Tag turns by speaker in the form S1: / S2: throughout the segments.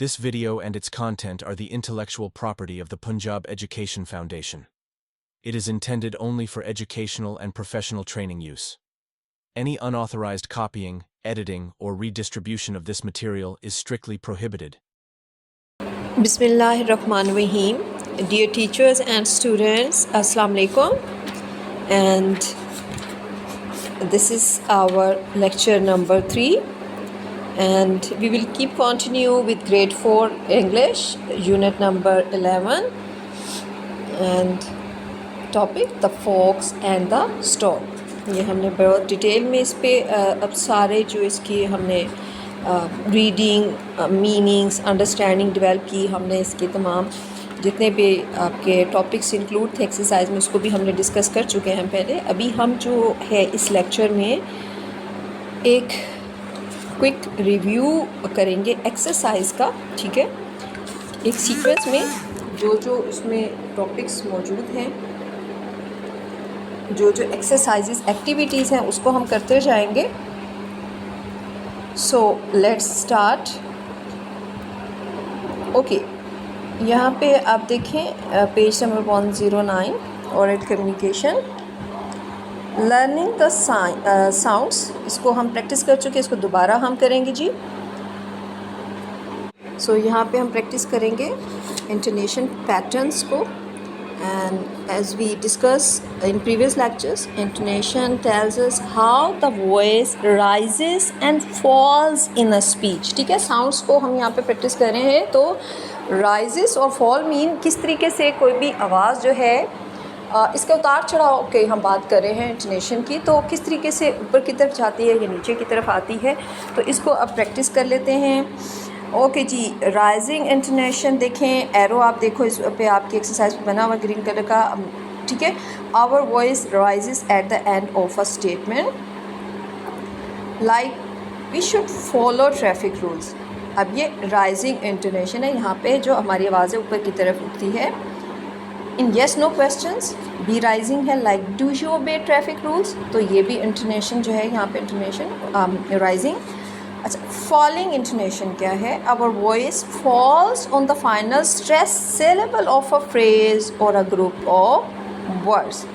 S1: This video and its content are the intellectual property of the Punjab Education Foundation. It is intended only for educational and professional training use. Any unauthorized copying, editing, or redistribution of this material is strictly prohibited.
S2: Bismillahirrahmanirrahim. Dear teachers and students, Assalamu alaikum. And this is our lecture number 3. And we will keep continue with grade 4 English, unit number 11. And topic, the fox and the stork. ये हमने बहुत detail में इस पे अब सारे जो इसकी हमने रीडिंग, मीनिंग्स, अंडरस्टैंडिंग डेवलप की हमने। इसके तमाम जितने भी आपके टॉपिक्स इंक्लूड थे एक्सरसाइज में, उसको भी हमने डिस्कस कर चुके हैं पहले। अभी हम जो है इस लेक्चर में एक क्विक रिव्यू करेंगे एक्सरसाइज का, ठीक है। एक सीक्वेंस में जो इसमें टॉपिक्स मौजूद हैं, जो एक्सरसाइजेस एक्टिविटीज़ हैं, उसको हम करते जाएंगे। So let's start. ओके, यहाँ पे आप देखें page number 109, oral communication, learning the sounds. इसको हम प्रैक्टिस कर चुके हैं, इसको दोबारा हम करेंगे जी। सो यहाँ पे हम प्रैक्टिस करेंगे इंटोनेशन पैटर्न्स को। And as we discussed in previous lectures, intonation tells us how the voice rises and falls in a speech, ठीक है। साउंड्स को हम यहाँ पे प्रैक्टिस कर रहे हैं। तो rises और fall मीन किस तरीके से कोई भी आवाज़ जो है इसका उतार चढ़ाव के हम बात कर रहे हैं इंटोनेशन की, तो किस तरीके से ऊपर की तरफ जाती है या नीचे की तरफ आती है। तो इसको अब प्रैक्टिस कर लेते हैं। ओके जी, राइजिंग इंटोनेशन देखें, एरो आप देखो इस पे आपकी एक्सरसाइज पे बना हुआ ग्रीन कलर का, ठीक है। Our voice rises at the end of a statement, like we should follow traffic rules. अब ये राइजिंग इंटोनेशन है, यहाँ पे जो हमारी आवाज़ें ऊपर की तरफ उठती है। In yes no questions be rising है, like do you obey traffic rules. तो ये भी इंटोनेशन जो है यहाँ पे इंटोनेशन राइजिंग। अच्छा, फॉलिंग इंटोनेशन क्या है? Our voice falls on the final stress syllable of a phrase or a group of words.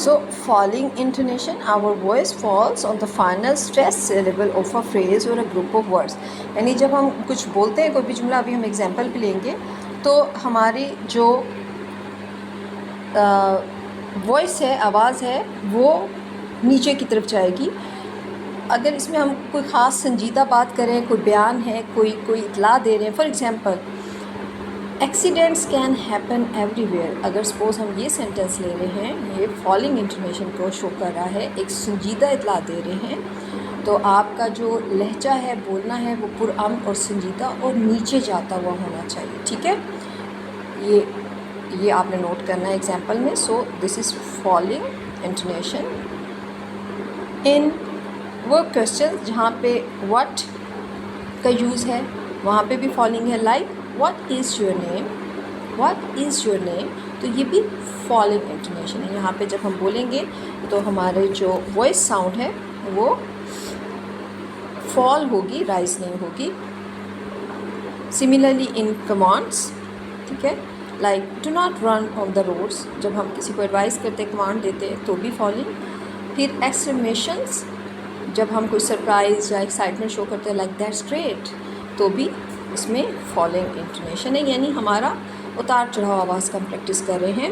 S2: So falling intonation, our voice falls on the final stress syllable of a phrase or a group of words. यानी जब हम कुछ बोलते हैं, कोई भी जुमला, अभी हम एग्जाम्पल भी लेंगे, तो हमारी जो वॉइस है, आवाज़ है, वो नीचे की तरफ जाएगी। अगर इसमें हम कोई ख़ास संजीदा बात करें, कोई बयान है, कोई इतला दे रहे हैं, for example accidents can happen everywhere. अगर सपोज़ हम ये सेंटेंस ले रहे हैं, ये फॉलिंग इंटोनेशन को शो कर रहा है, एक संजीदा इतला दे रहे हैं, तो आपका जो लहजा है, बोलना है, वो पुरअमन और संजीदा और नीचे जाता हुआ होना चाहिए, ठीक है। ये आपने नोट करना है एग्जाम्पल में। So this is falling intonation. In वो क्वेश्चन जहाँ पे व्हाट का यूज़ है, वहाँ पे भी फॉलिंग है, like what is your name, what is your name. तो ये भी फॉलिंग इंटोनेशन है। यहाँ पे जब हम बोलेंगे तो हमारे जो वॉइस साउंड है वो फॉल होगी, राइज नहीं होगी। सिमिलरली इन कमांड्स, ठीक है, like do not run on the roads. जब हम किसी को एडवाइस करते, कमांड देते हैं, तो भी फॉलिंग। फिर एक्सक्लेमेशंस, जब हम कोई सरप्राइज़ या एक्साइटमेंट शो करते हैं, लाइक दैट्स ग्रेट, तो भी इसमें फॉलिंग इंटोनेशन है। यानी हमारा उतार चढ़ाव आवाज़ का हम प्रैक्टिस कर रहे हैं।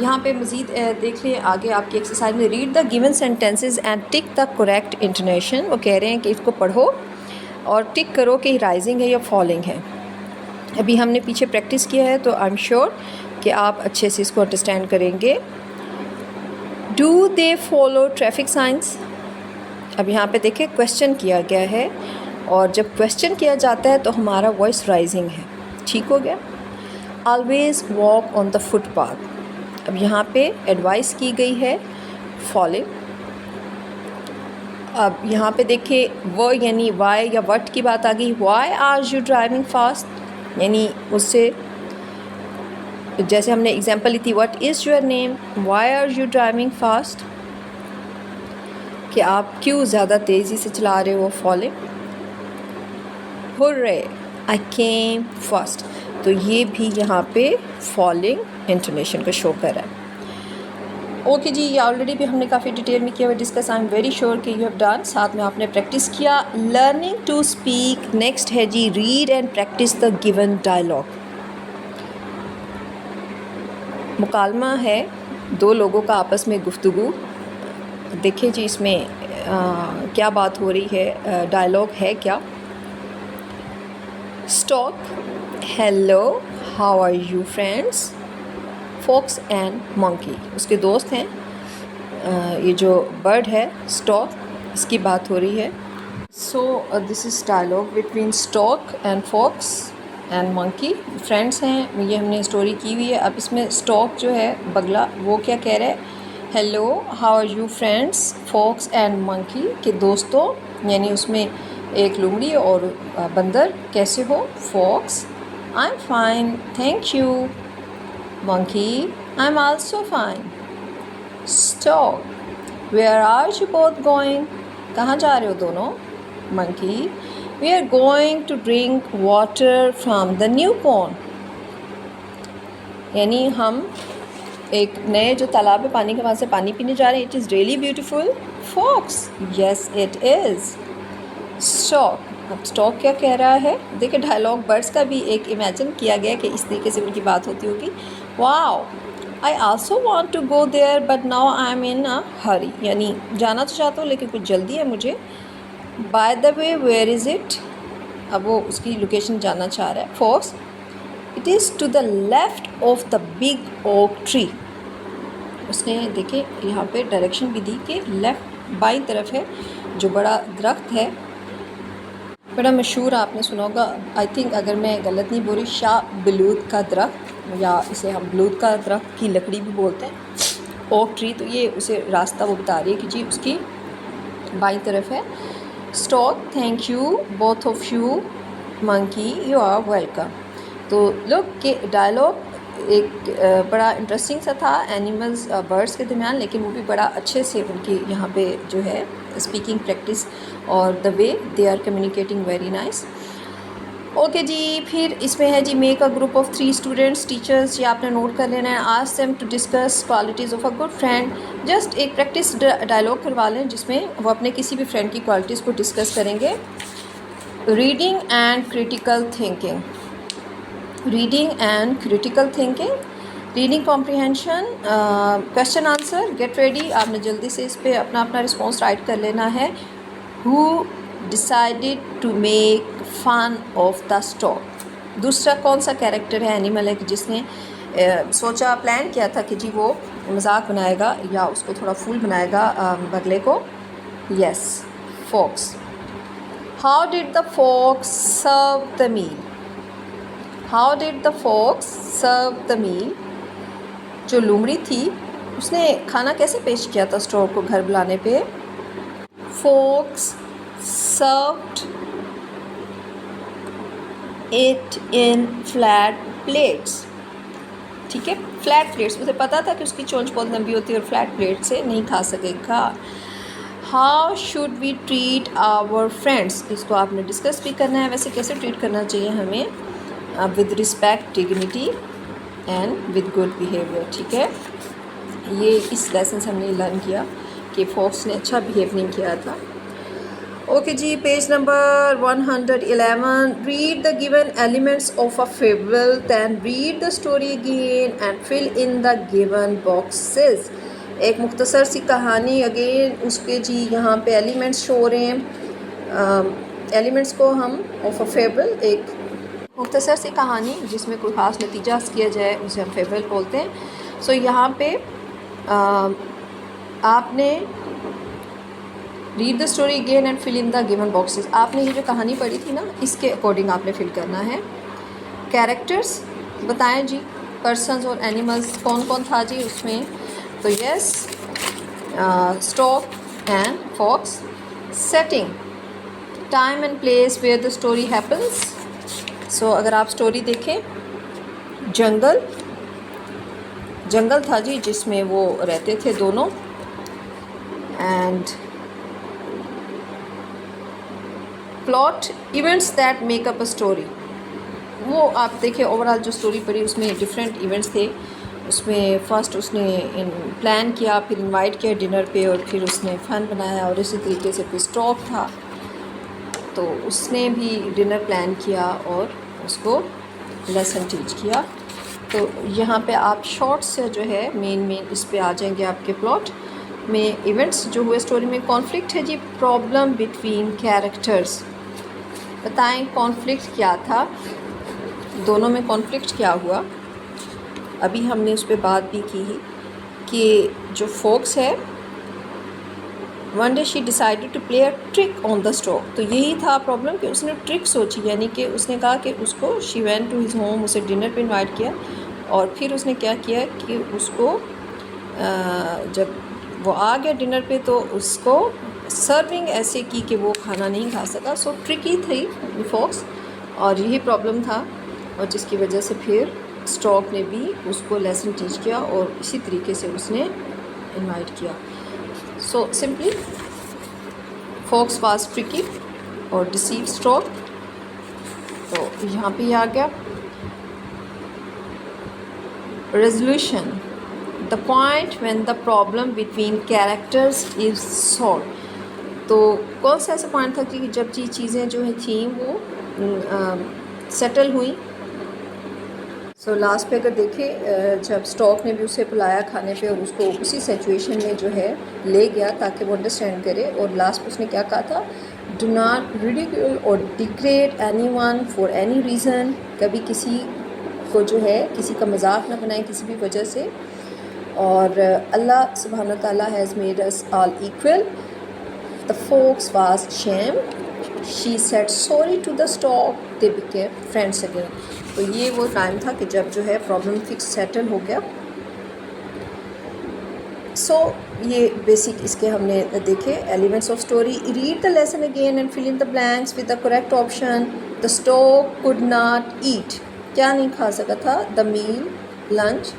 S2: यहाँ पे मज़ीद देख लें आगे आपकी एक्सरसाइज में, read the given sentences and tick the correct intonation. वो कह रहे हैं कि इसको पढ़ो और टिक करो कि राइजिंग है या फॉलिंग है। अभी हमने पीछे प्रैक्टिस किया है, तो आई एम श्योर कि आप अच्छे से इसको अंडरस्टैंड करेंगे। Do they follow traffic science. अब यहाँ पे देखिए क्वेश्चन किया गया है, और जब क्वेश्चन किया जाता है तो हमारा वॉइस राइजिंग है, ठीक हो गया। Always walk on the footpath. अब यहाँ पे एडवाइस की गई है, फॉलिंग। अब यहाँ पे देखिए वो यानी वाई या वट की बात आ गई। Why are you driving fast, यानी उससे जैसे हमने एग्जांपल ली थी, what is your name, why are you driving fast, कि आप क्यों ज़्यादा तेज़ी से चला रहे हो, falling. Hurray, I came first. तो ये भी यहाँ पे फॉलिंग इंटोनेशन को शो कर रहा है। ओके जी, ये ऑलरेडी भी हमने काफ़ी डिटेल में किया हुआ discuss. I am very sure कि यू हैव डन, साथ में आपने प्रैक्टिस किया। लर्निंग टू स्पीक नेक्स्ट है जी, read and practice the given dialogue. मुकालमा है दो लोगों का आपस में गुफ्तगू। देखिए जी इसमें क्या बात हो रही है, डायलॉग है क्या। Stork, hello how are you friends, fox and monkey, उसके दोस्त हैं। ये जो बर्ड है स्टॉक, इसकी बात हो रही है। So this is dialogue between stork and fox and monkey, friends हैं। ये हमने स्टोरी की हुई है। अब इसमें स्टॉक जो है बगला, वो क्या कह रहा है, hello how are you friends, fox and monkey के दोस्तों, यानी उसमें एक लोमड़ी और बंदर, कैसे हो। Fox, I am fine thank you. Monkey, I am also fine. Stork, where are you both going, कहाँ जा रहे हो दोनों। Monkey, we are going to drink water from the new pond, यानी हम एक नए जो तालाब में पानी के वहाँ से पानी पीने जा रहे हैं। It is really beautiful. Fox, yes it is. Stork, अब स्टॉक क्या कह रहा है, देखिए डायलॉग बर्ड्स का भी एक इमेजिन किया गया कि इस तरीके से उनकी बात होती होगी। Wow, I also want to go there but now I am in a hurry, यानी जाना तो चाहता हूँ लेकिन कुछ जल्दी है मुझे। By the way where is it, अब वो उसकी लोकेशन जानना चाह रहा है। Fox, it is to the left of the big oak tree, उसने देखे यहाँ पे डायरेक्शन भी दी कि लेफ़्ट बाई तरफ है जो बड़ा दरख्त है, बड़ा मशहूर आपने सुना होगा। आई थिंक अगर मैं गलत नहीं बोल रही, शाह बलूत का दरख्त, या इसे हम बलूत का दरख्त की लकड़ी भी बोलते हैं, ओक ट्री। तो ये उसे रास्ता वो बता रही है कि जी उसकी बाई तरफ है। Stork, thank you both of you. Monkey, you are welcome. तो लुक के डायलॉग एक बड़ा इंटरेस्टिंग सा था एनिमल्स बर्ड्स के दरमियान, लेकिन वो भी बड़ा अच्छे से उनकी यहाँ पे जो है स्पीकिंग प्रैक्टिस और the way they are communicating very nice. Okay जी, फिर इसमें है जी make a group of 3 students teachers, ये आपने नोट कर लेना है। Ask them to discuss qualities of a good friend, just एक प्रैक्टिस डायलॉग करवा लें जिसमें वो अपने किसी भी फ्रेंड की क्वालिटीज़ को डिस्कस करेंगे। Reading and critical thinking, reading and critical thinking, reading comprehension, question answer, get ready, आपने जल्दी से इस पर अपना रिस्पॉन्स राइट कर लेना है। Who decided to make fun of the stork, दूसरा कौन सा कैरेक्टर है, एनिमल है कि जिसने सोचा प्लान किया था कि जी वो मजाक बनाएगा या उसको थोड़ा फूल बनाएगा बगले को। Yes, fox. How did the fox serve the meal, how did the fox serve the meal, जो लोमड़ी थी उसने खाना कैसे पेश किया था स्टॉक को घर बुलाने पे। Fox served it in flat plates, ठीक है, फ्लैट प्लेट्स, उसे पता था कि उसकी चोंच बहुत लंबी होती है और फ्लैट प्लेट से नहीं खा सकेगा। How should we treat our friends, इसको आपने डिस्कस भी करना है, वैसे कैसे ट्रीट करना चाहिए हमें, with respect, dignity and with good behaviour, ठीक है। ये इस लेसन से हमने लर्न किया कि फॉक्स ने अच्छा बिहेव नहीं किया था। ओके जी, page number 111, read the given elements of a fable, then read the story again and fill in the given boxes. एक मुख्तसर सी कहानी अगेन, उसके जी यहाँ पे एलिमेंट्स शो हो रहे हैं। एलिमेंट्स को हम ऑफ अ फेबल, एक मुख्तसर सी कहानी जिसमें कोई ख़ास नतीजा किया जाए उसे हम फेबल बोलते हैं। सो यहाँ पे आपने read the story again and fill in the given boxes, आपने ये जो कहानी पढ़ी थी ना इसके अकॉर्डिंग आपने फिल करना है। कैरेक्टर्स बताएं जी, पर्सन्स और एनिमल्स कौन कौन था जी उसमें, तो yes, stork and fox. Setting, time and place where the story happens. So अगर आप स्टोरी देखें, जंगल था जी जिसमें वो रहते थे दोनों, and plot, events that make up a story, वो आप देखिए ओवरऑल जो स्टोरी पढ़ी उसमें डिफरेंट इवेंट्स थे। उसमें फ़र्स्ट उसने प्लान किया, फिर इनवाइट किया डिनर पे, और फिर उसने फ़न बनाया, और इसी तरीके से फिर स्टॉक था तो उसने भी डिनर प्लान किया और उसको लेसन टीच किया। तो यहाँ पे आप शॉर्ट से जो है मेन इस पे आ जाएंगे आपके प्लॉट में। इवेंट्स जो हुए स्टोरी में, कॉन्फ्लिक्ट है जी, प्रॉब्लम बिटवीन कैरेक्टर्स। बताएं कॉन्फ्लिक्ट क्या था, दोनों में कॉन्फ्लिक्ट क्या हुआ। अभी हमने उस पर बात भी की ही कि जो फोक्स है, one day she decided to play a trick on the stork. तो यही था प्रॉब्लम कि उसने ट्रिक सोची, यानी कि उसने कहा कि उसको she went to his home, उसे डिनर पे इनवाइट किया, और फिर उसने क्या किया कि उसको जब वो आ गया डिनर पे तो उसको सर्विंग ऐसे की कि वो खाना नहीं खा सका। सो ट्रिकी थी फॉक्स, और यही प्रॉब्लम था, और जिसकी वजह से फिर स्टॉक ने भी उसको लेसन टीच किया और इसी तरीके से उसने इनवाइट किया। So simply fox was tricky और डिसीव स्टॉक। तो यहाँ पे आ गया resolution, the point when the problem between characters is solve. तो कौन सा ऐसा पॉइंट था कि जब ये चीज़ें जो है थी वो सेटल हुई। सो लास्ट पे अगर देखें, जब स्टॉक ने भी उसे बुलाया खाने पे और उसको उसी सिचुएशन में जो है ले गया ताकि वो अंडरस्टैंड करे, और लास्ट में उसने क्या कहा था, डू नॉट रिडिक्यूल और degrade anyone for any reason. कभी किसी को जो है किसी का मजाक ना बनाए किसी भी वजह से। और अल्लाह सुब्हान ताला has made us all equal. The fox was shame, she said sorry to the stork, they became friends again. तो ये वो टाइम था कि जब जो है प्रॉब्लम फिक्स सेटल हो गया। सो ये बेसिक इसके हमने देखे elements of story. Read the lesson again and fill in the blanks with the correct option. The stork could not eat, क्या नहीं खा सका था, the meal, lunch,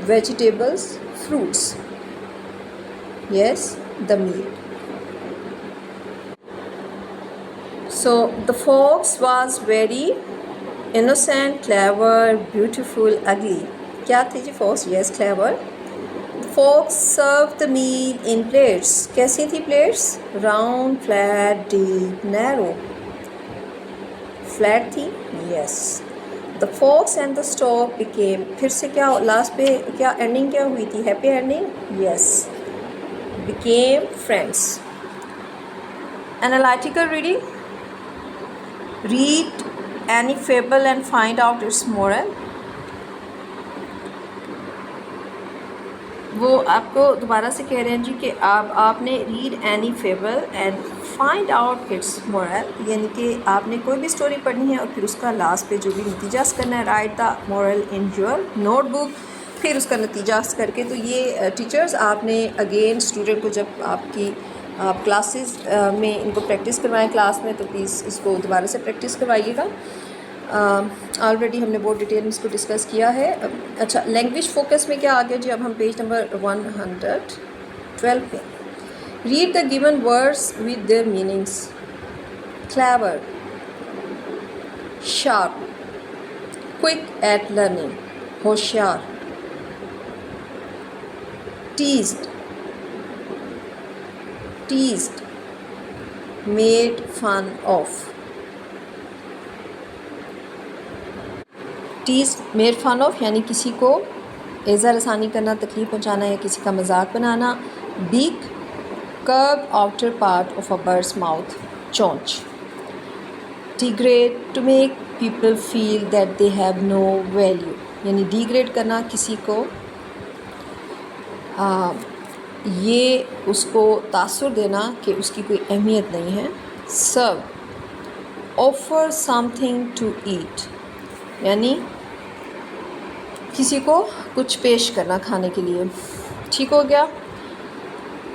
S2: vegetables, fruits. Yes, the meal. So the fox was very innocent, clever, beautiful, ugly. क्या थी जी fox? Yes, clever. Fox serve the meal in plates, कैसी थी plates? Round, flat, deep, narrow. Flat थी, yes. The fox and the stork became, फिर से क्या last पे क्या एंडिंग क्या हुई थी? Happy ending, yes, became friends. Analytical reading, read any fable and find out its moral। वो आपको दोबारा से कह रहे हैं जी कि आपने read any fable and find out it's moral, यानी कि आपने कोई भी स्टोरी पढ़नी है और फिर उसका लास्ट पे जो भी नतीजा करना है, right the moral in your notebook, फिर उसका नतीजा करके। तो ये टीचर्स आपने अगेन स्टूडेंट को जब आपकी आप क्लासेस में इनको प्रैक्टिस करवाएं क्लास में, तो प्लीज़ इसको दोबारा से प्रैक्टिस करवाइएगा। ऑलरेडी हमने बहुत डिटेल में इसको डिस्कस किया है। अच्छा, लैंग्वेज फोकस में क्या आ गया जी? अब हम पेज नंबर 112 पे। Read the given words with their meanings. Clever, sharp, quick eight learning, होशियार, teased, teased, made fun of। teased, made fun of यानी किसी को एज़ा रसानी करना, तकलीफ पहुंचाना या किसी का मजाक बनाना। beak, curved outer part of a bird's mouth, चोंच। degrade, to make people feel that they have no value, यानी degrade करना किसी को ये उसको तासुर देना कि उसकी कोई अहमियत नहीं है। सर्व, ऑफर समथिंग टू ईट, यानी किसी को कुछ पेश करना खाने के लिए। ठीक हो गया।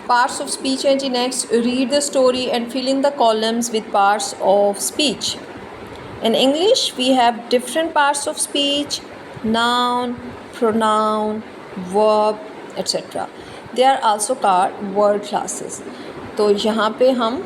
S2: पार्ट्स ऑफ स्पीच हैं जी next. Read the story and fill in the columns with parts of speech. In English we have different parts of speech, noun, pronoun, verb etcetera. They are also called word classes. तो यहाँ पे हम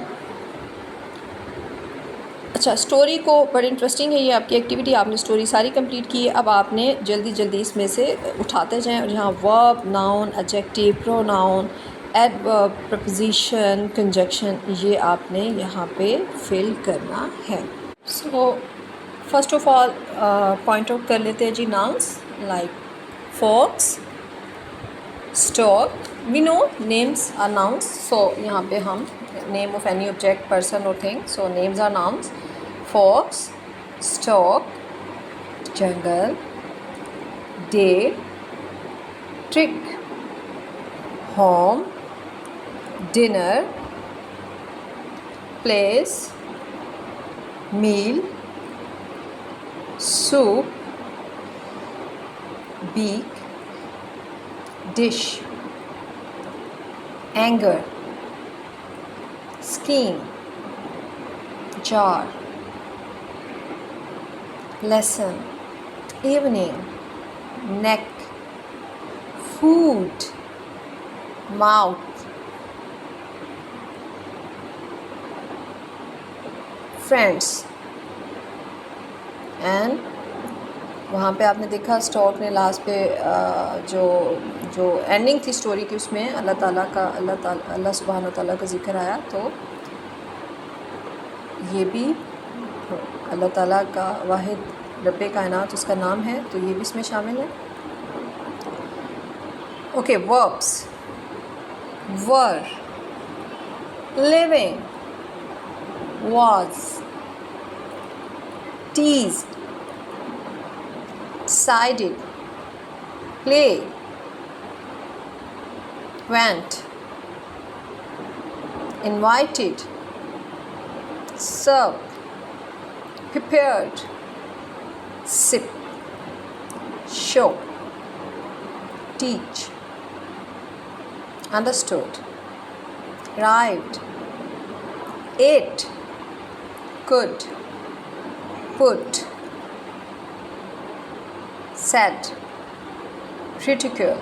S2: अच्छा, story को बड़ी interesting है ये आपकी एक्टिविटी। आपने स्टोरी सारी कंप्लीट की है। अब आपने जल्दी जल्दी इसमें से उठाते जाएं और यहाँ verb, noun, adjective, pronoun, adverb, preposition, conjunction, ये आपने यहाँ पे फिल करना है। So first of all point out कर लेते हैं जी nouns, like fox, stork. We know names are nouns, so यहाँ पे हम name of any object, person or thing, so names are nouns. Fox, stork, jungle, day, trick, home, dinner, place, meal, soup, beak, dish, anger, scheme, jar, lesson, evening, neck, food, mouth, friends, and वहाँ पे आपने देखा stock ने last पे जो ending थी story की, उसमें अल्लाह सुब्हान व तआला का ज़िक्र आया। तो ये भी अल्लाह ताला का वाहिद रब्बे कायनात उसका नाम है, तो ये भी इसमें शामिल है। Okay, verbs, were, living, was, teased, sided, play, went, invited, served, prepared, sip, show, teach, understood, arrived, ate, could, put, said, critical,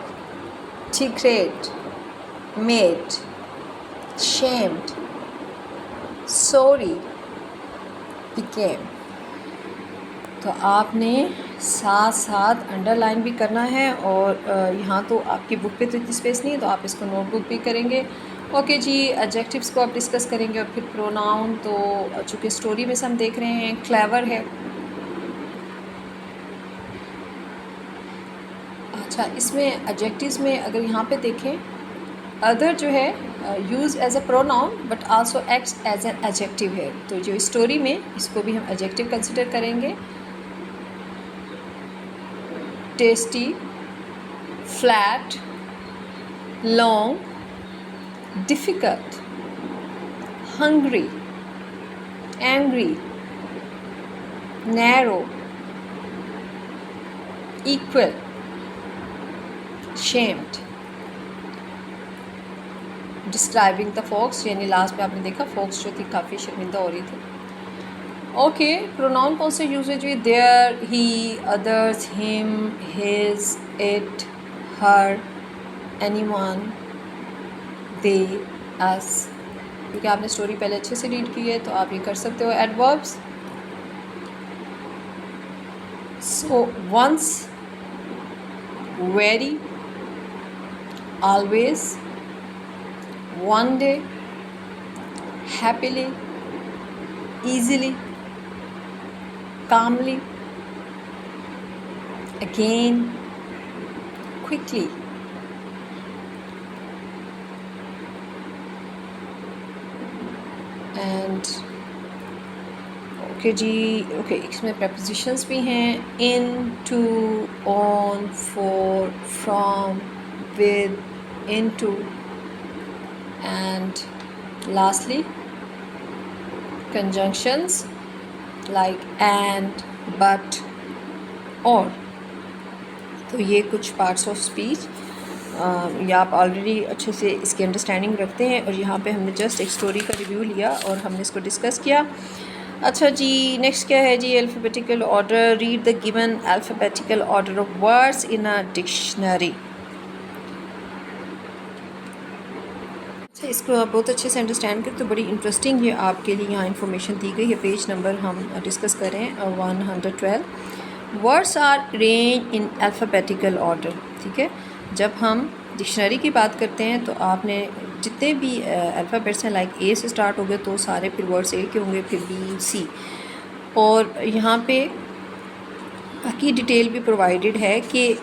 S2: secret, made, shamed, sorry, became। तो आपने साथ साथ अंडरलाइन भी करना है, और यहाँ तो आपकी बुक पे तो इतनी स्पेस नहीं है, तो आप इसको नोटबुक भी करेंगे। ओके जी, एडजेक्टिव्स को आप डिस्कस करेंगे, और फिर प्रोनाउन तो चूँकि स्टोरी में से हम देख रहे हैं क्लेवर है। अच्छा, इसमें एडजेक्टिव्स में अगर यहाँ पे देखें, अदर जो है use as a pronoun but also acts as an adjective है, तो जो स्टोरी में इसको भी हम एडजेक्टिव कंसिडर करेंगे। Tasty, flat, long, difficult, hungry, angry, narrow, equal, shamed। Describing the fox, यानी लास्ट में आपने देखा फोक्स जो थी काफ़ी शर्मिंदा हो रही थी। ओके, प्रोनाउन कौन से यूजेज हुई? There, he, others, him, his, it, her, anyone, they, us. क्योंकि आपने स्टोरी पहले अच्छे से रीड की है तो आप ये कर सकते हो। Adverbs, so once, very, always, one day, happily, easily, calmly, again, quickly। And okay जी, ओके, इसमें प्रपोजिशंस भी हैं, in, to, on, for, from, with, into, and lastly conjunctions like and, but, or। तो ये कुछ पार्ट्स ऑफ स्पीच ये आप already अच्छे से इसकी अंडरस्टैंडिंग रखते हैं, और यहाँ पे हमने जस्ट एक स्टोरी का रिव्यू लिया और हमने इसको डिस्कस किया। अच्छा जी, नेक्स्ट क्या है जी? Alphabetical order. Read the given alphabetical order of words in a dictionary. इसको आप बहुत अच्छे से अंडरस्टैंड करें तो बड़ी इंटरेस्टिंग ये आपके लिए यहाँ इन्फॉर्मेशन दी गई है। पेज नंबर हम डिस्कस करें 112। Words are arrange in alphabetical order. ठीक है, जब हम डिक्शनरी की बात करते हैं तो आपने जितने भी अल्फ़ाबेट्स हैं, लाइक ए से स्टार्ट हो गए तो सारे फिर वर्ड्स ए के होंगे, फिर बी सी, और यहाँ पे बाकी डिटेल भी प्रोवाइडेड है कि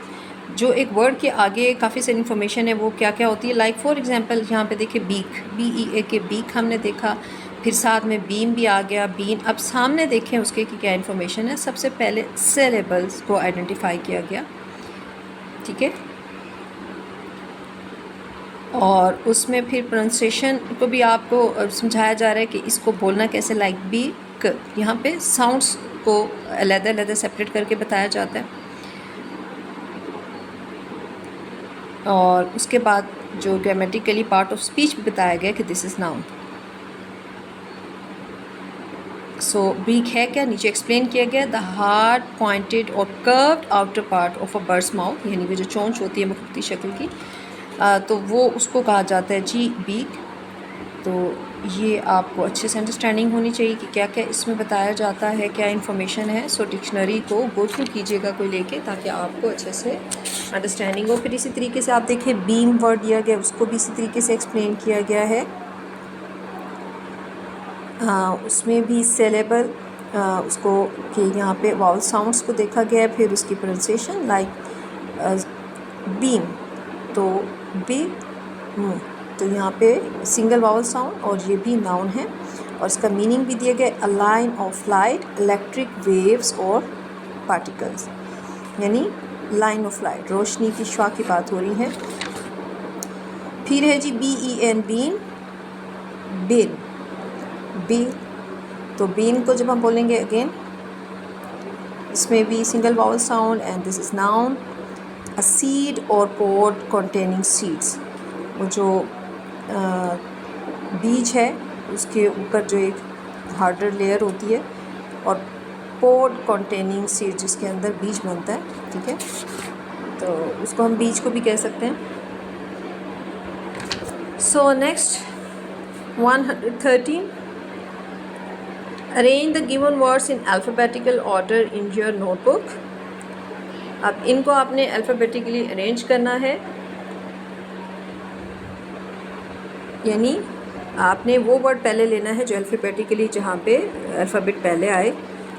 S2: जो एक वर्ड के आगे काफ़ी सारी इन्फॉर्मेशन है वो क्या क्या होती है। लाइक फॉर एग्जांपल यहाँ पे देखिए बीक, BEA के बीक हमने देखा, फिर साथ में बीम भी आ गया, बीन। अब सामने देखें उसके कि क्या इन्फॉर्मेशन है। सबसे पहले सिलेबल्स को आइडेंटिफाई किया गया, ठीक है, और उसमें फिर प्रोनाउंसिएशन को भी आपको समझाया जा रहा है कि इसको बोलना कैसे। लाइक बीक, यहाँ पे साउंड्स को अलग-अलग सेपरेट करके बताया जाता है। और उसके बाद जो ग्रामेटिकली पार्ट ऑफ स्पीच भी बताया गया कि this is noun. So beak है क्या, नीचे एक्सप्लेन किया गया, द हार्ड पॉइंटेड और curved outer part of a bird's mouth, यानी कि जो चोंच होती है मखमली शक्ल की, तो वो उसको कहा जाता है जी बीक। तो ये आपको अच्छे से अंडरस्टैंडिंग होनी चाहिए कि क्या क्या इसमें बताया जाता है, क्या इन्फॉर्मेशन है। सो डिक्शनरी को गो थ्रू कीजिएगा कोई लेके, ताकि आपको अच्छे से अंडरस्टैंडिंग हो। फिर इसी तरीके से आप देखें बीम वर्ड दिया गया, उसको भी इसी तरीके से एक्सप्लेन किया गया है। उसमें भी सिलेबल उसको कि यहाँ पे वावल साउंड्स को देखा गया है, फिर उसकी प्रोनाउंसिएशन। लाइक बीम तो बी तो यहाँ पे सिंगल वावल साउंड, और ये भी नाउन है, और इसका मीनिंग भी दिया गया, a line of light, electric waves और पार्टिकल्स, यानी लाइन ऑफ लाइट, रोशनी की शुआ की बात हो रही है। फिर है जी BEN बीन, बिन, बी, तो बीन को जब हम बोलेंगे अगेन, इसमें भी single vowel sound, and this is noun. A seed और पोड कंटेनिंग सीड्स, वो जो बीज है उसके ऊपर जो एक हार्डर लेयर होती है, और पोड कंटेनिंग सीड जिसके अंदर बीज बनता है, ठीक है, तो उसको हम बीज को भी कह सकते हैं। So next 113, arrange the given words in alphabetical order in your notebook. अब इनको आपने अल्फ़ाबेटिकली अरेंज करना है, यानी आपने वो वर्ड पहले लेना है जो अल्फ़ाबेटिकली, जहाँ पे अल्फ़ाबेट पहले आए।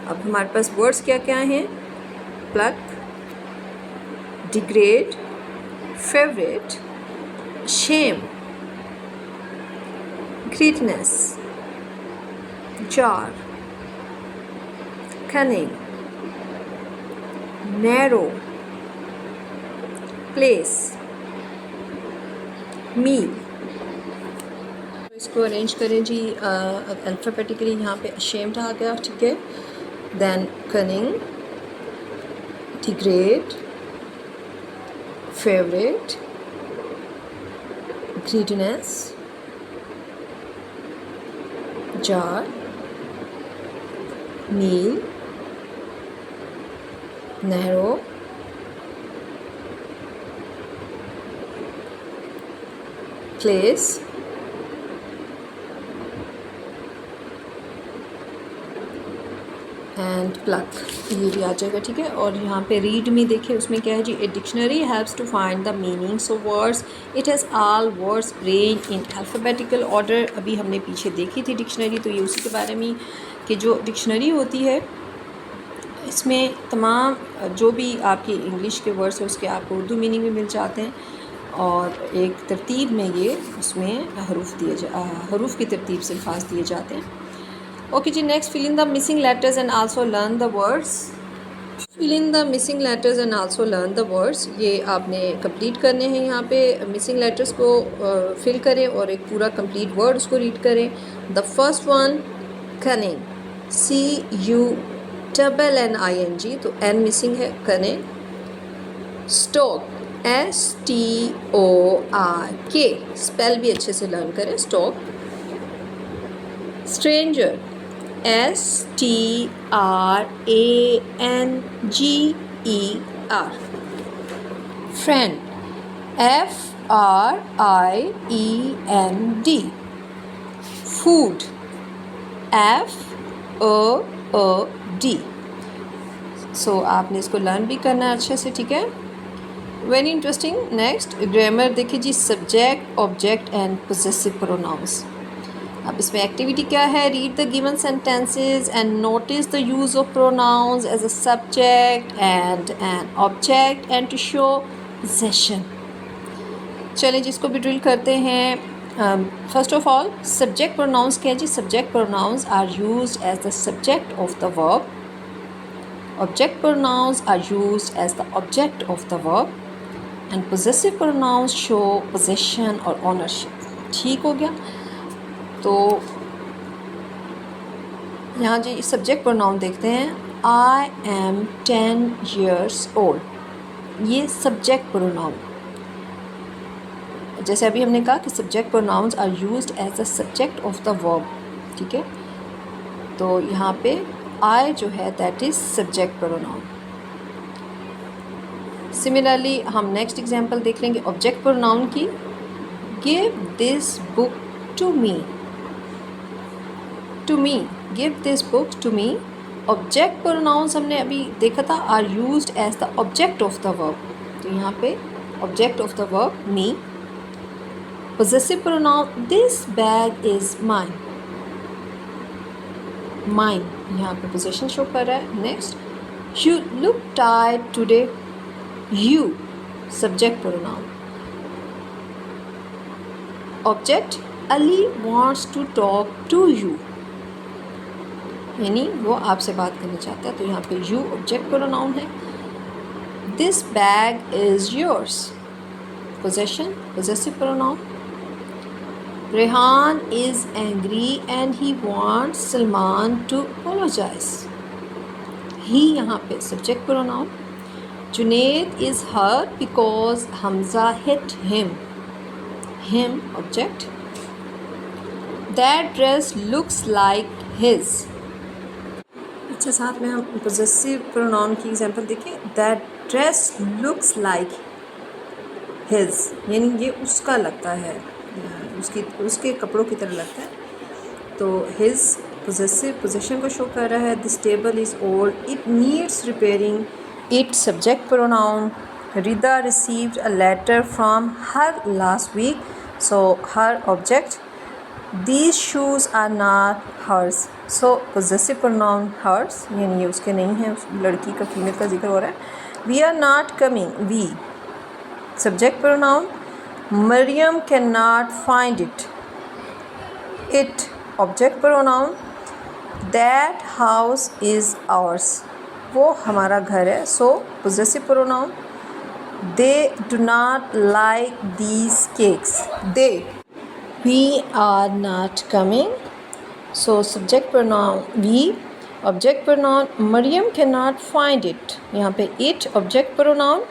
S2: अब हमारे पास वर्ड्स क्या क्या हैं, pluck, degrade, favourite, shame, greatness, jar, cunning, narrow, place, meal। इसको अरेंज करें जी अल्फ़ाबेटिकली। यहाँ पे ashamed आ गया, ठीक है, then cunning, degrade, favorite, greediness, jar, meal, narrow, place, and pluck, ये भी आ जाएगा, ठीक है। और यहाँ पे रीड में देखिए उसमें क्या है जी, a dictionary helps to find the meanings of words, it has all words arranged in alphabetical order. अभी हमने पीछे देखी थी डिक्शनरी, तो ये उसी के बारे में कि जो डिक्शनरी होती है इसमें तमाम जो भी आपकी इंग्लिश के वर्ड्स हैं उसके आपको उर्दू मीनिंग भी मिल जाते हैं, और एक तरतीब में ये उसमें हरूफ की तरतीब से अल्फाज दिए जाते हैं। ओके जी, next fill in the missing letters and also learn the words. Fill in the missing letters and also learn the words, ये आपने कंप्लीट करने हैं। यहाँ पे मिसिंग लेटर्स को फिल करें और एक पूरा कंप्लीट वर्ड उसको रीड करें। The first one cunning, CUNNING, तो N मिसिंग है, कनिंग। स्टोक, STORK, स्पेल भी अच्छे से लर्न करें, stock. Stranger, STRANGER। Friend, RIEND, food, FAD. सो आपने इसको लर्न भी करना है अच्छे से, ठीक है। Very interesting. नेक्स्ट ग्रामर देखिए जी, subject, object and possessive pronouns. अब इसमें एक्टिविटी क्या है, read the given sentences and notice the use of pronouns as a subject and an object and to show possession. चलिए जिसको भी ड्रिल करते हैं। First of all subject pronouns क्या है जी, subject pronouns are used as the subject of the verb, object pronouns are used as the object of the verb and possessive pronounce show possession और ownership. ठीक हो गया। तो यहाँ जी subject pronoun देखते हैं। आई एम 10 years old, ये subject pronoun. जैसे अभी हमने कहा कि subject pronouns are used as the subject of the verb, ठीक है। तो यहाँ पे आई जो है that is subject pronoun. Similarly हम नेक्स्ट एग्जांपल देख लेंगे ऑब्जेक्ट प्रोनाउन की। Give this book to me, to me, give this book to me. Object pronouns हमने अभी देखा था are used as the object of the verb, तो यहाँ पे object of the verb me. Possessive pronoun this bag is mine, mine यहाँ पे possession show कर रहा है। Next you look tired today, you subject pronoun. Object Ali wants to talk to you, यानी वो आपसे बात करना चाहता है, तो यहाँ पे यू ऑब्जेक्ट प्रोनाउन है। This bag is yours, possession possessive pronoun. Rehan is angry and he wants Salman to apologise, he यहाँ पे subject pronoun. Junaid is hurt because Hamza hit him, him object. That dress looks like his. अच्छा, साथ में हम possessive pronoun की example देखें। That dress looks like his, यानी ये उसका लगता है, उसके कपड़ों की तरह लगता है। तो हिज पोजेसिव पोजेशन को शो कर रहा है। This table is old, it needs repairing, it subject pronoun. Rida received a letter from her last week, so her object. These shoes are not hers, so possessive pronoun hers, यानी ये उसके नहीं है, उस लड़की का फीमेल का जिक्र हो रहा है। We are not coming, we subject pronoun. Mariam can not find it, it object pronoun. That house is ours, वो हमारा घर है, so possessive pronoun. They do not like these cakes, they. We are not coming, so subject pronoun we, object pronoun. Mariam can not find it, यहाँ पे it object pronoun.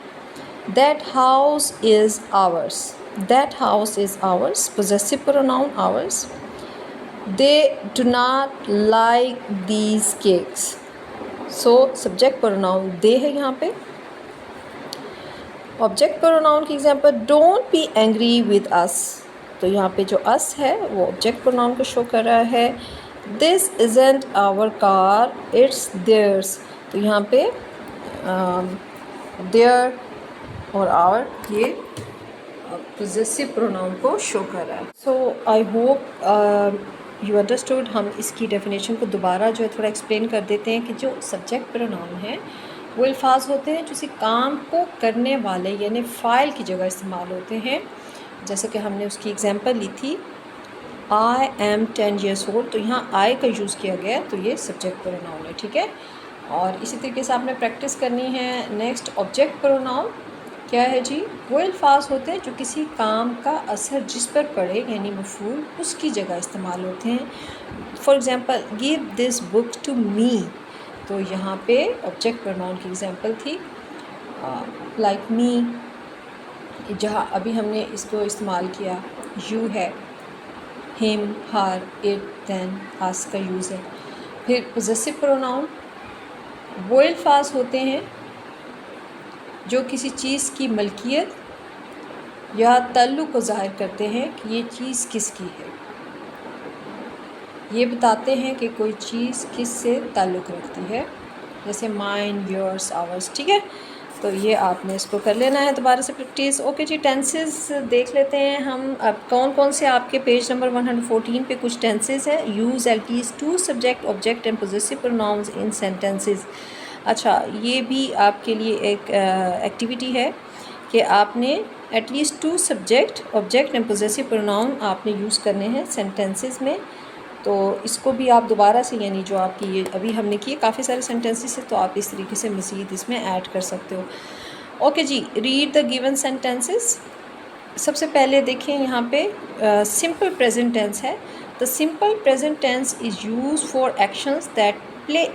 S2: That house is ours, that house is ours, possessive pronoun ours. They do not like these cakes, so subject pronoun they है यहाँ पे। Object pronoun की example, don't be angry with us, तो यहाँ पे जो अस है वो ऑब्जेक्ट प्रोनाउन को शो कर रहा है। This isn't our car, it's theirs, तो यहाँ पे देयर और आवर ये पोजेसिव प्रोनाउन को शो कर रहा है। सो आई होप यू अंडरस्टूड। हम इसकी डेफिनेशन को दोबारा जो है थोड़ा एक्सप्लेन कर देते हैं कि जो सब्जेक्ट प्रोनाउन है वो अल्फाज होते हैं जो किसी काम को करने वाले यानी फ़ाइल की जगह इस्तेमाल होते हैं। जैसे कि हमने उसकी एग्जांपल ली थी, आई एम 10 years old, तो यहाँ आई का यूज़ किया गया, तो ये सब्जेक्ट प्रोनाउन है, ठीक है। और इसी तरीके से आपने प्रैक्टिस करनी है। नेक्स्ट ऑब्जेक्ट प्रोनाउन क्या है जी, वो अल्फाज होते हैं जो किसी काम का असर जिस पर पड़े यानी मफूल उसकी जगह इस्तेमाल होते हैं। For example give this book to me, तो यहाँ पे ऑब्जेक्ट प्रोनाउन की एग्जांपल थी। लाइक मी, जहाँ अभी हमने इसको इस्तेमाल किया, यू है, him, her, it, them, us का यूज़ है। फिर पोजेसिव प्रोनाउन वो अल्फाज होते हैं जो किसी चीज़ की मलकियत या ताल्लुक़ को ज़ाहिर करते हैं कि ये चीज़ किसकी है, ये बताते हैं कि कोई चीज़ किस से ताल्लुक़ रखती है, जैसे माइन, योर्स, आवर्स। ठीक है, तो ये आपने इसको कर लेना है दोबारा से प्रैक्टिस। ओके जी, टेंसेस देख लेते हैं हम। अब कौन कौन से आपके पेज नंबर 114 पे कुछ टेंसेस हैं। Use at least 2 subject, object and possessive pronouns in sentences. अच्छा, ये भी आपके लिए एक एक्टिविटी है कि आपने at least 2 subject, object and possessive pronoun आपने यूज़ करने हैं सेंटेंसेस में। तो इसको भी आप दोबारा से, यानी जो आपकी ये अभी हमने किए काफ़ी सारे सेंटेंसेस है, तो आप इस तरीके से मज़ीद इसमें ऐड कर सकते हो। ओके जी, रीड द गिवन सेंटेंसेस। सबसे पहले देखें यहाँ पे सिंपल प्रेजेंट टेंस है। The simple present tense is use for actions that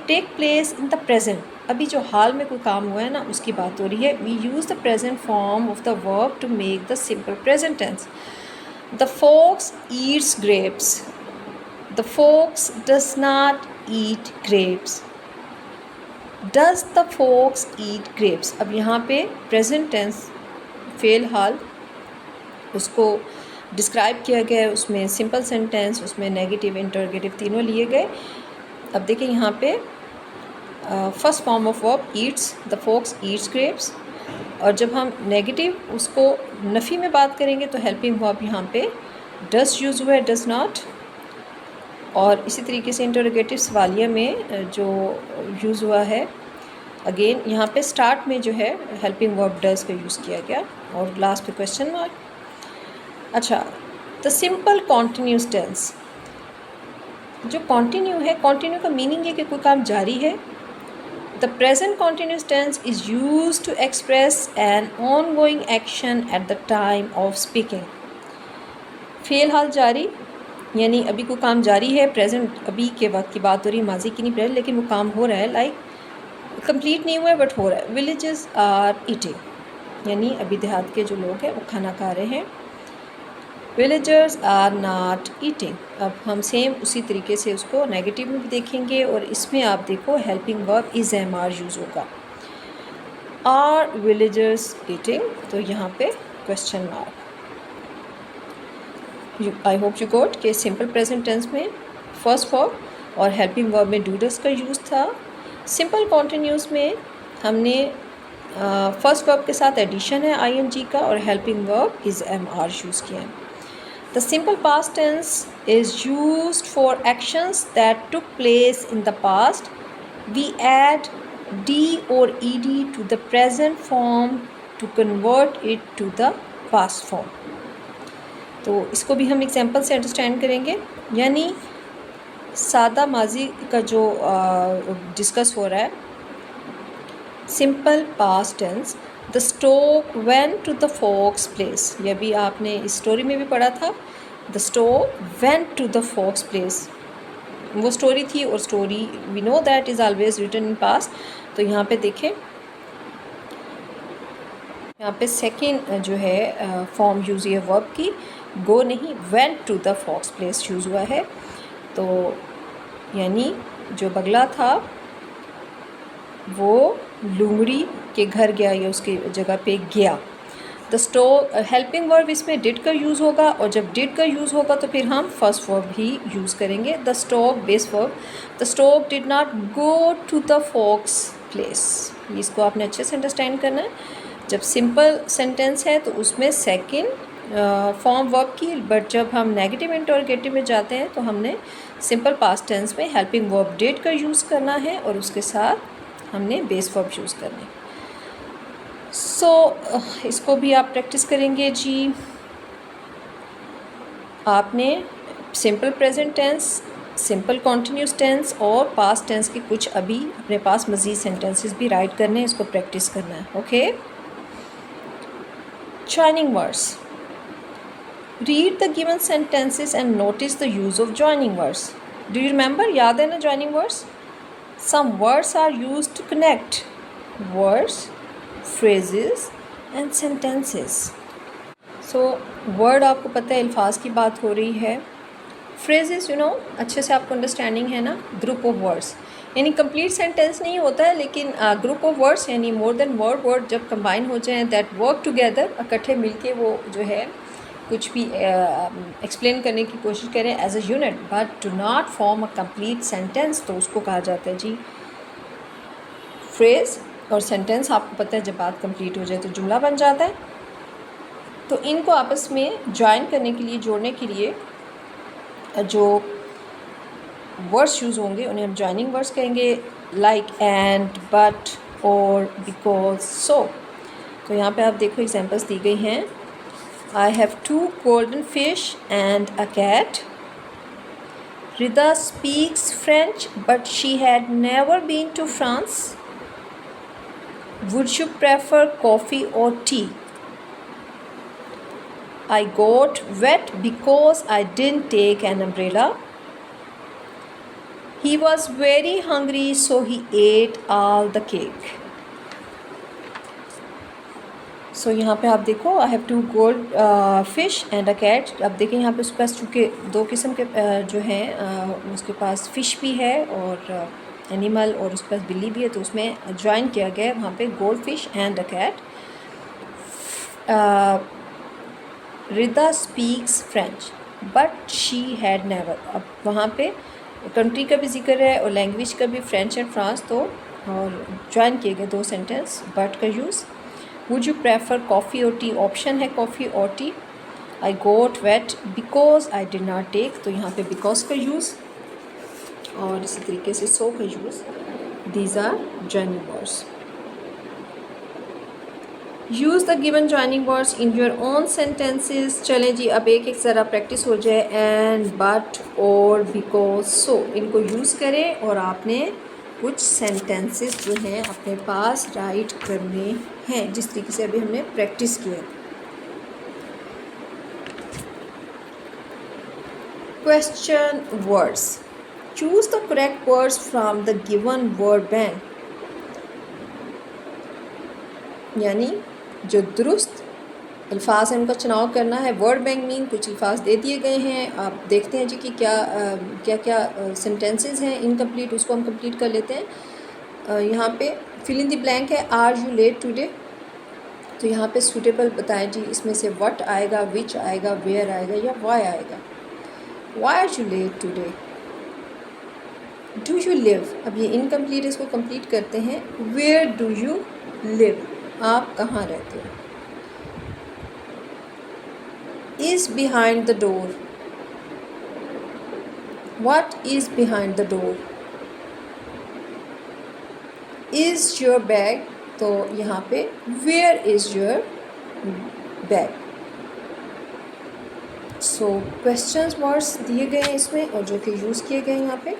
S2: take place in the present. अभी जो हाल में कोई काम हुआ है ना, उसकी बात हो रही है। We use the present form of the verb to make the simple present tense. The fox eats grapes. The fox does not eat grapes. Does the fox eat grapes? अब यहाँ पे प्रेजेंट टेंस फ़ेल हाल उसको describe किया गया है, उसमें simple sentence, उसमें negative, interrogative तीनों लिए गए। अब देखिए यहाँ पे first form of verb Yeats, the folks Yeats grapes. और जब हम नेगेटिव उसको नफ़ी में बात करेंगे तो हेल्पिंग वर्ब यहाँ पे डस यूज़ हुआ है, डस नॉट। और इसी तरीके से इंटरोगेटिव सवालिया में जो यूज़ हुआ है, अगेन यहाँ पे स्टार्ट में जो है हेल्पिंग वर्ब डज का यूज़ किया गया, और लास्ट पे क्वेश्चन मार्क। अच्छा, द सिंपल कॉन्टिन्यूस टेंस। जो कॉन्टिन्यू है, कॉन्टिन्यू का मीनिंग है कि कोई काम जारी है। The present continuous tense is use to express an ongoing action at the time of speaking. फ़िलहाल जारी, यानी अभी कोई काम जारी है, प्रेजेंट अभी के वक्त की बात हो रही है, माजी की नहीं प्रेजेंट, लेकिन वो काम हो रहा है, लाइक कंप्लीट नहीं हुआ है बट हो रहा है। विलेजेस आर ईटिंग, यानी अभी देहात के जो लोग हैं वो खाना खा रहे हैं। Villagers are not eating. अब हम सेम उसी तरीके से उसको नेगेटिव में भी देखेंगे, और इसमें आप देखो helping verb is am are use होगा। आर विलेजर्स ईटिंग, तो यहाँ पे question mark. I hope you got के सिंपल प्रेजेंट टेंस में फर्स्ट वर्ब और हेल्पिंग वर्ब में डू डज का यूज़ था। सिंपल कॉन्टिन्यूस में हमने फर्स्ट वर्ब के साथ एडिशन है आईएनजी का, और helping verb is am are use किया है। The simple past tense is used for actions that took place in the past. We add D और ED to the present form to convert it to the past form. तो इसको भी हम example से understand करेंगे। यानी सादा माजी का जो डिस्कस हो रहा है, simple past tense, the stork went to the fox place. ये भी आपने इस स्टोरी में भी पढ़ा था, the stork went to the fox place, वो स्टोरी थी, और story we know that is always written in past. तो यहाँ पे देखें, यहाँ पे सेकेंड जो है फॉर्म यूज़ है वर्ब की, गो नहीं, went to the fox place use हुआ है। तो यानी जो बगला था वो लूमड़ी के घर गया, या उसकी जगह पे गया। द स्टोव, हेल्पिंग वर्ब इसमें डिड का यूज़ होगा, और जब डिड का यूज़ होगा तो फिर हम फर्स्ट वर्ब ही यूज़ करेंगे। The stork base verb, the stork did not go to the fox place. इसको आपने अच्छे से अंडरस्टैंड करना है। जब सिंपल सेंटेंस है तो उसमें सेकंड फॉर्म वर्ब की, बट जब हम नेगेटिव इंटरोगेटिव में जाते हैं तो हमने सिंपल पास्ट टेंस में हेल्पिंग वर्ब डिड का यूज़ करना है, और उसके साथ हमने बेस वर्ब यूज़ करना है। सो इसको भी आप प्रैक्टिस करेंगे जी। आपने simple present tense, simple continuous tense और पास्ट टेंस के कुछ अभी अपने पास मज़ीद सेंटेंसेस भी राइट करने हैं, इसको प्रैक्टिस करना है। Okay, joining words. Read the given sentences and notice the use of joining words. Do you remember? याद है ना joining words? Some words are used to connect words, phrases and sentences. So word आपको पता है, अल्फाज की बात हो रही है। phrases, you know, अच्छे से आपको अंडरस्टैंडिंग है ना, ग्रुप ऑफ वर्ड्स। यानी कंप्लीट सेंटेंस नहीं होता है, लेकिन ग्रुप ऑफ वर्ड्स यानी मोर देन वर्ड जब कंबाइन हो जाएं, दैट वर्क टुगेदर, इकट्ठे मिलके वो जो है कुछ भी एक्सप्लेन करने की कोशिश करें as a unit, but do not form a complete sentence, तो उसको कहा जाता है जी फ्रेज़। और सेंटेंस आपको पता है जब बात कंप्लीट हो जाए तो जुमला बन जाता है। तो इनको आपस में ज्वाइन करने के लिए, जोड़ने के लिए जो वर्ड्स यूज़ होंगे उन्हें हम ज्वाइनिंग वर्ड्स कहेंगे, like and, but, or, because, so. तो यहाँ पे आप देखो एग्जांपल्स दी गई हैं। I have 2 golden fish and a cat. Rida speaks French, but she had never been to France. Would you prefer coffee or tea? I got wet because I didn't take an umbrella. He was very hungry, so he ate all the cake. So यहाँ पे आप देखो, I have 2 gold fish and a cat. अब देखें यहाँ पे उसके पास चूँकि 2 किस्म के जो हैं उसके पास फ़िश भी है और एनिमल, और उसके पास बिल्ली भी है, तो उसमें ज्वाइन किया गया है वहाँ पे gold fish and a cat. Rida speaks French but she had never. अब वहाँ पे कंट्री का भी जिक्र है और लैंग्वेज का भी, फ्रेंच एंड फ्रांस, तो और ज्वाइन किए गए 2 सेंटेंस, बट का use. Would you prefer coffee और टी, ऑप्शन है कॉफ़ी और tea. I got wet because I did not take, तो यहाँ पे बिकॉज का यूज़, और इसी तरीके से सो का use. These are joining words. Use the given joining words in your own sentences. चलें जी, अब एक एक ज़रा प्रैक्टिस हो जाए। And, but, or, because, so, इनको यूज़ करें और आपने कुछ सेंटेंसेस जो हैं अपने पास राइट करने हैं, जिस तरीके से अभी हमने प्रैक्टिस किया। Question words. Choose the correct words from the given word bank, यानी जो दुरुस्त अल्फाज हैं उनका चुनाव करना है। वर्ड बैंक मीन कुछ अल्फाज दे दिए गए हैं, आप देखते हैं जी कि क्या क्या सेंटेंसेस हैं इनकम्प्लीट, उसको हम कंप्लीट कर लेते हैं। यहाँ पे फिल इन द ब्लैंक है, आर यू लेट टुडे, तो यहाँ पे सूटेबल बताएं जी, इसमें से व्हाट आएगा, विच आएगा, वेयर आएगा या वाई आएगा। Why are you late today. Do you live, अब ये इनकम्प्लीट, इसको कंप्लीट करते हैं। वेयर डू यू लिव, आप कहाँ रहते हो। is behind the door, what is behind the door, is your bag, तो यहाँ पे where is your bag। So questions words दिए गए हैं इसमें और जो कि यूज़ किए गए हैं यहाँ पे।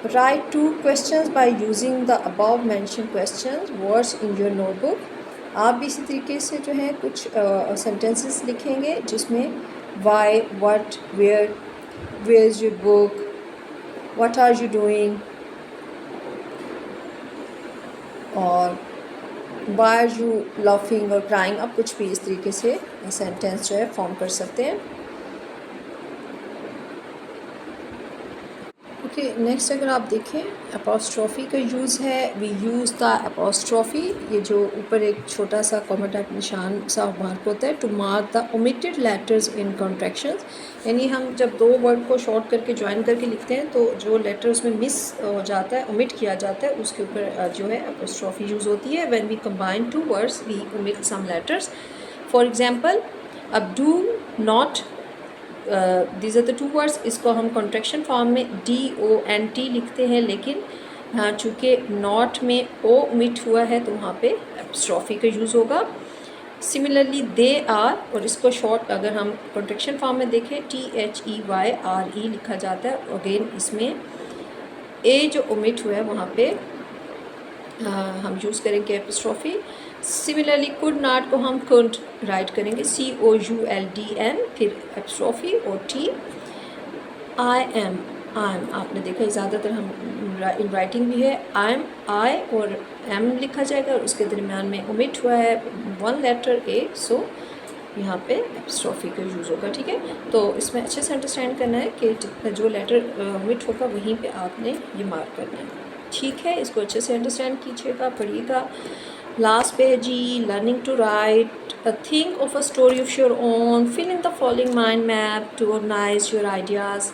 S2: Right 2 questions by using the above mentioned questions words in your notebook। आप भी इसी तरीके से जो है कुछ सेंटेंसेस लिखेंगे जिसमें why, what, where, where is your book, what are you doing, और वाई आर यू लाफिंग और क्राइंग। आप कुछ भी इस तरीके से सेंटेंस जो है फॉर्म कर सकते हैं। ओके, नेक्स्ट अगर आप देखें अपोस्ट्रॉफी का यूज़ है। वी यूज़ द अपोस्ट्रॉफी, ये जो ऊपर एक छोटा सा कॉमा टाइप निशान सा मार्क होता है, to mark the omitted letters in contractions, यानी हम जब 2 वर्ड को शॉर्ट करके ज्वाइन करके लिखते हैं तो जो लेटर उसमें मिस हो जाता है, ओमिट किया जाता है, उसके ऊपर जो है अपोस्ट्रॉफी यूज़ होती है। When we combine 2 words we omit some letters. For example, अब do not, these are the 2 words, इसको हम कॉन्ट्रैक्शन फॉर्म में DONT लिखते हैं, लेकिन हाँ चूँकि नॉट में ओ ओमिट हुआ है तो वहाँ पे एपस्ट्रॉफी का यूज़ होगा। सिमिलरली दे आर, और इसको शॉर्ट अगर हम कॉन्ट्रैक्शन फॉर्म में देखें THEYRE लिखा जाता है। अगेन इसमें ए जो ओमिट हुआ है वहाँ पे हम यूज़ करेंगे एपस्ट्रॉफी। सिमिलरली कुड नॉट को हम कुड राइट करेंगे COULDN, फिर एपस्ट्रॉफी और T। आई एम, आपने देखा ज़्यादातर हम इन राइटिंग भी है आई एम, आई और एम लिखा जाएगा और उसके दरमियान में ओमिट हुआ है 1 लेटर A, सो यहाँ पे एपिस्ट्रॉफी का यूज़ होगा, ठीक है। तो इसमें अच्छे से अंडरस्टैंड करना है कि जो लेटर ओमिट होगा वहीं पे आपने ये मार्क करना है, ठीक है। इसको अच्छे से अंडरस्टैंड कीजिएगा, पढ़िएगा। लास्ट पेज ही learning to write think of a story of your own, fill in the following mind map to organise your ideas.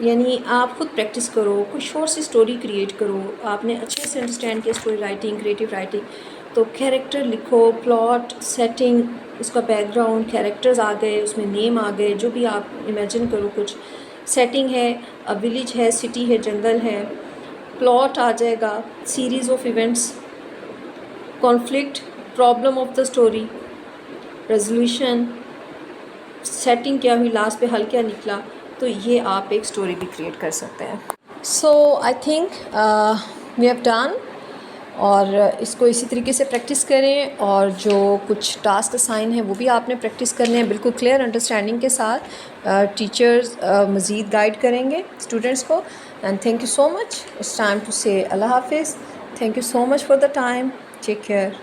S2: यानी आप खुद प्रैक्टिस करो, कोई शॉर्ट सी स्टोरी क्रिएट करो। आपने अच्छे से अंडरस्टैंड किया स्टोरी राइटिंग, क्रिएटिव राइटिंग, तो कैरेक्टर लिखो, प्लॉट, सेटिंग, उसका बैकग्राउंड, कैरेक्टर्स आ गए, उसमें नेम आ गए, जो भी आप इमेजिन करो। कुछ सेटिंग है, अब विलेज है, सिटी है, जंगल है, प्लॉट आ जाएगा, series of events, conflict, problem of the story, resolution, setting क्या हुई, लास्ट पे हल क्या निकला। तो ये आप एक स्टोरी भी क्रिएट कर सकते हैं। So I think we have done, और इसको इसी तरीके से प्रैक्टिस करें, और जो कुछ टास्क असाइन है वो भी आपने प्रैक्टिस करने हैं बिल्कुल क्लियर अंडरस्टैंडिंग के साथ। टीचर्स मज़ीद गाइड करेंगे स्टूडेंट्स को। And thank you so much. It's time to say Allah हाफिज़। Thank you so much for the time. Take care.